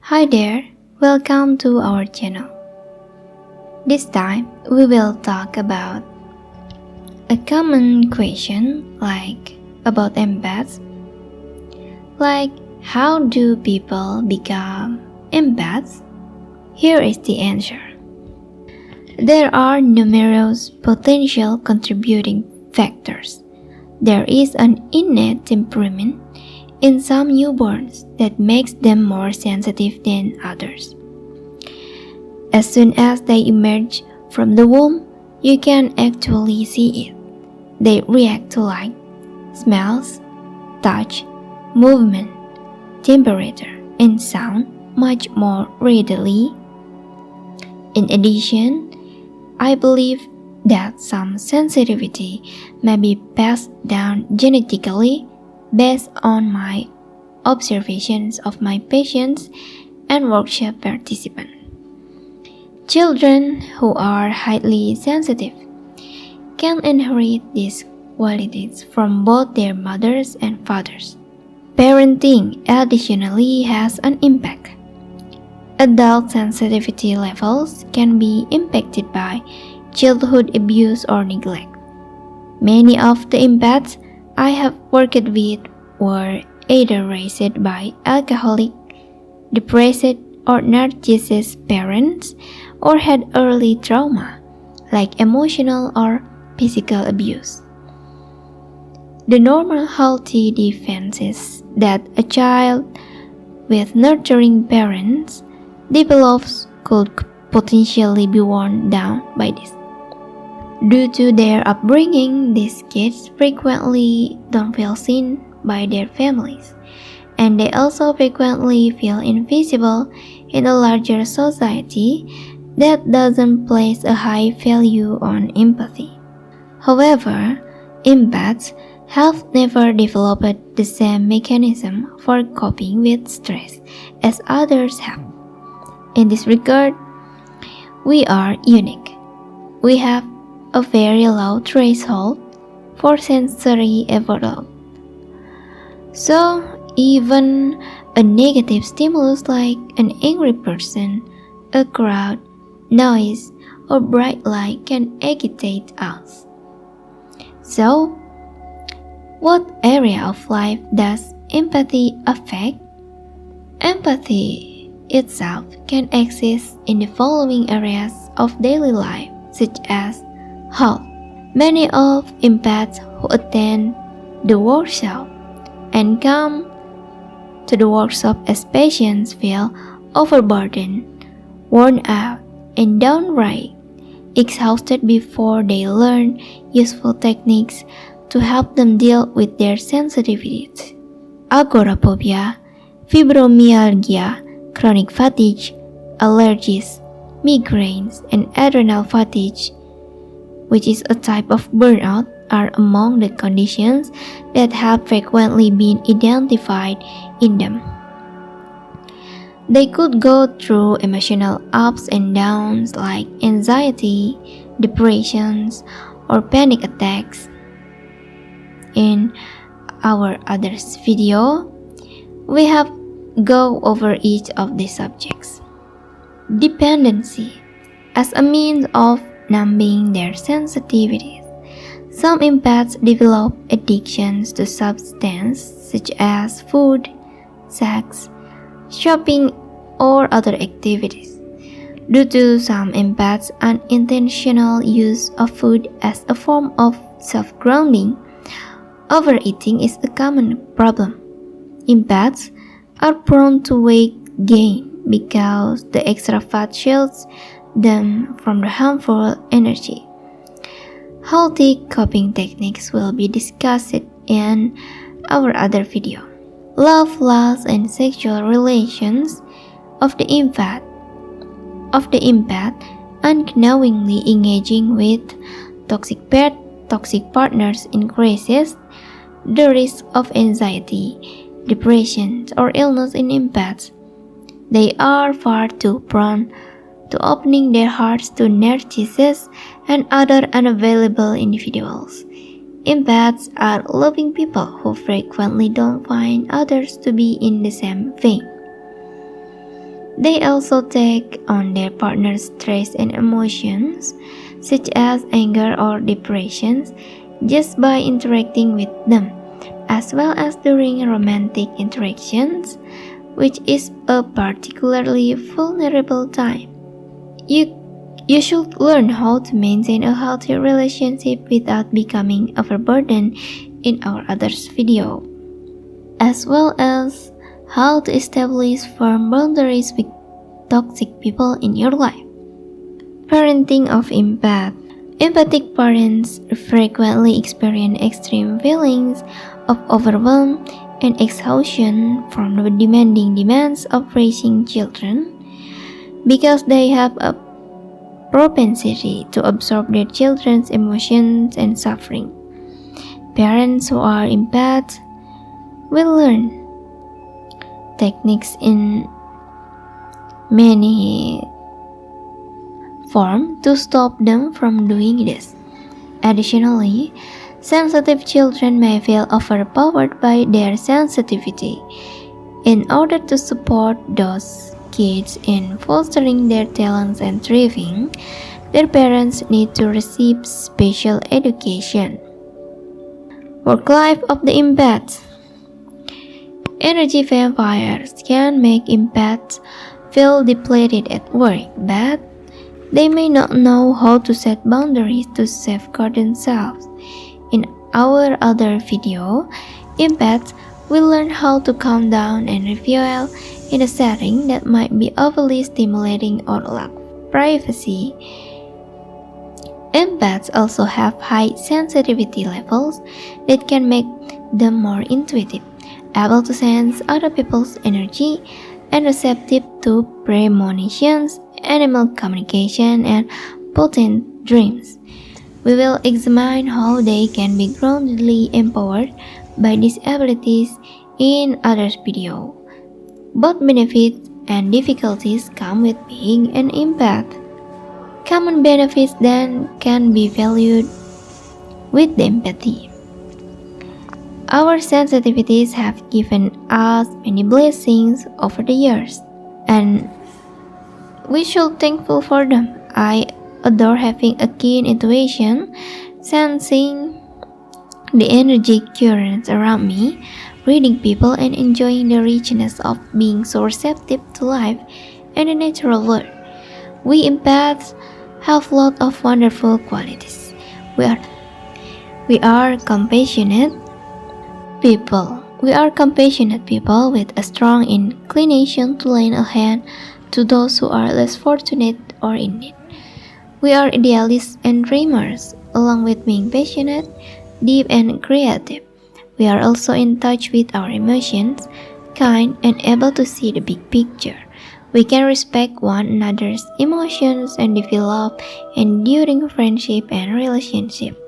Hi there, welcome to our channel. This time we will talk about a common question about empaths. Like, how do people become empaths? Here is the answer. There are numerous potential contributing factors. There is an innate temperament in some newborns that makes them more sensitive than others. As soon as they emerge from the womb, you can actually see it. They react to light, smells, touch, movement, temperature, and sound much more readily. In addition, I believe that some sensitivity may be passed down genetically based on my observations of my patients and workshop participants. Children who are highly sensitive can inherit these qualities from both their mothers and fathers. Parenting additionally has an impact. Adult sensitivity levels can be impacted by childhood abuse or neglect. Many of the empaths I have worked with were either raised by alcoholic, depressed, or narcissist parents, or had early trauma, like emotional or physical abuse. The normal healthy defense is that a child with nurturing parents develops could potentially be worn down by this. Due to their upbringing, these kids frequently don't feel seen by their families, and they also frequently feel invisible in a larger society that doesn't place a high value on empathy. However, empaths have never developed the same mechanism for coping with stress as others have. In this regard, we are unique. We have a very low threshold for sensory overload. So, even a negative stimulus like an angry person, a crowd, noise, or bright light can agitate us. So, what area of life does empathy affect? Empathy itself can exist in the following areas of daily life, such as health. Many of empaths who attend the workshop and come to the workshop as patients feel overburdened, worn out, and downright exhausted before they learn useful techniques to help them deal with their sensitivities. Agoraphobia, fibromyalgia, chronic fatigue, allergies, migraines, and adrenal fatigue, which is a type of burnout, are among the conditions that have frequently been identified in them. They could go through emotional ups and downs like anxiety, depressions, or panic attacks. In our other video, we have go over each of these subjects. Dependency as a means of numbing their sensitivities. Some empaths develop addictions to substances such as food, sex, shopping, or other activities. Due to some empaths' unintentional use of food as a form of self-grounding, overeating is a common problem. Empaths are prone to weight gain because the extra fat shields them from the harmful energy. Healthy coping techniques will be discussed in our other video. Love, lust, and sexual relations of the empath unknowingly engaging with toxic partners increases the risk of anxiety, depression, or illness in empaths. They are far too prone to opening their hearts to narcissists and other unavailable individuals. Empaths are loving people who frequently don't find others to be in the same vein. They also take on their partner's stress and emotions, such as anger or depressions, just by interacting with them, as well as during romantic interactions, which is a particularly vulnerable time. You should learn how to maintain a healthy relationship without becoming overburdened in our others video, as well as how to establish firm boundaries with toxic people in your life. Parenting of empath. Empathic parents frequently experience extreme feelings of overwhelm and exhaustion from the demanding demands of raising children because they have a propensity to absorb their children's emotions and suffering. Parents who are empaths will learn techniques in many forms to stop them from doing this. Additionally, sensitive children may feel overpowered by their sensitivity. In order to support those kids in fostering their talents and thriving, their parents need to receive special education. Work life of the empaths. Energy vampires can make empaths feel depleted at work, but they may not know how to set boundaries to safeguard themselves. In our other video, empaths will learn how to calm down and refuel in a setting that might be overly stimulating or lack privacy. Empaths also have high sensitivity levels that can make them more intuitive, able to sense other people's energy, and receptive to premonitions, animal communication, and potent dreams. We will examine how they can be groundedly empowered by these abilities in others video. Both benefits and difficulties come with being an empath. Common benefits then can be valued with the empathy. Our sensitivities have given us many blessings over the years, and we should thankful for them. I adore having a keen intuition, sensing the energy currents around me, reading people, and enjoying the richness of being so receptive to life and the natural world. We empaths have a lot of wonderful qualities. We are compassionate people. We are compassionate people with a strong inclination to lend a hand to those who are less fortunate or in need. We are idealists and dreamers, along with being passionate, deep, and creative. We are also in touch with our emotions, kind, and able to see the big picture. We can respect one another's emotions and develop enduring friendship and relationship.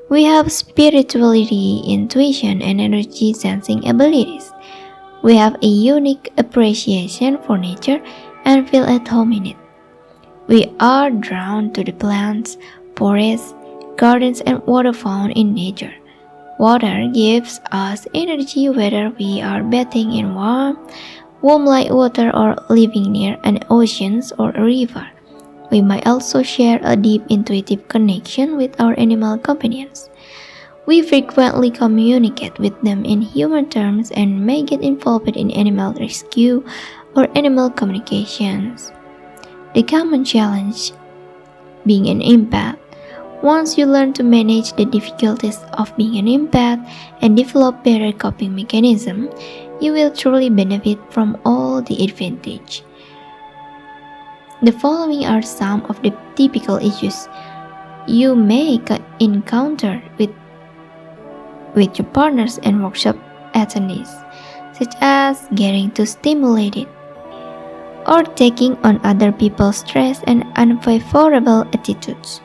We have spirituality, intuition, and energy sensing abilities. We have a unique appreciation for nature and feel at home in it. We are drawn to the plants, forests, gardens, and water found in nature. Water gives us energy whether we are bathing in warm like water or living near an ocean or a river. We might also share a deep intuitive connection with our animal companions. We frequently communicate with them in human terms and may get involved in animal rescue or animal communications. The common challenge, being an empath. Once you learn to manage the difficulties of being an empath and develop better coping mechanisms, you will truly benefit from all the advantage. The following are some of the typical issues you may encounter with your partners and workshop attendees, such as getting too stimulated, or taking on other people's stress and unfavorable attitudes.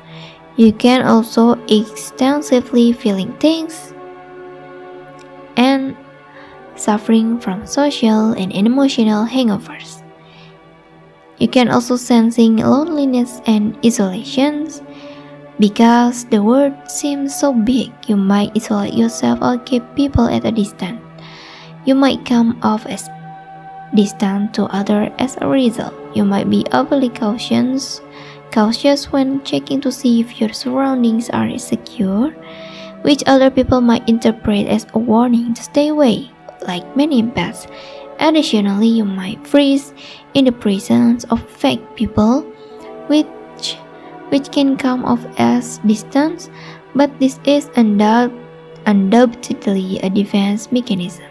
You can also extensively feeling things and suffering from social and emotional hangovers. You can also sensing loneliness and isolations. Because the world seems so big, you might isolate yourself or keep people at a distance. You might come off as distant to others as a result. You might be overly cautious when checking to see if your surroundings are secure, which other people might interpret as a warning to stay away, like many empaths. Additionally, you might freeze in the presence of fake people, which can come off as distance, but this is undoubtedly a defense mechanism.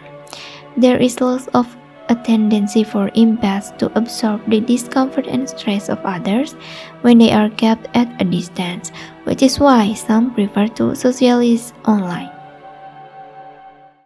There is less of a tendency for empaths to absorb the discomfort and stress of others when they are kept at a distance, which is why some prefer to socialize online.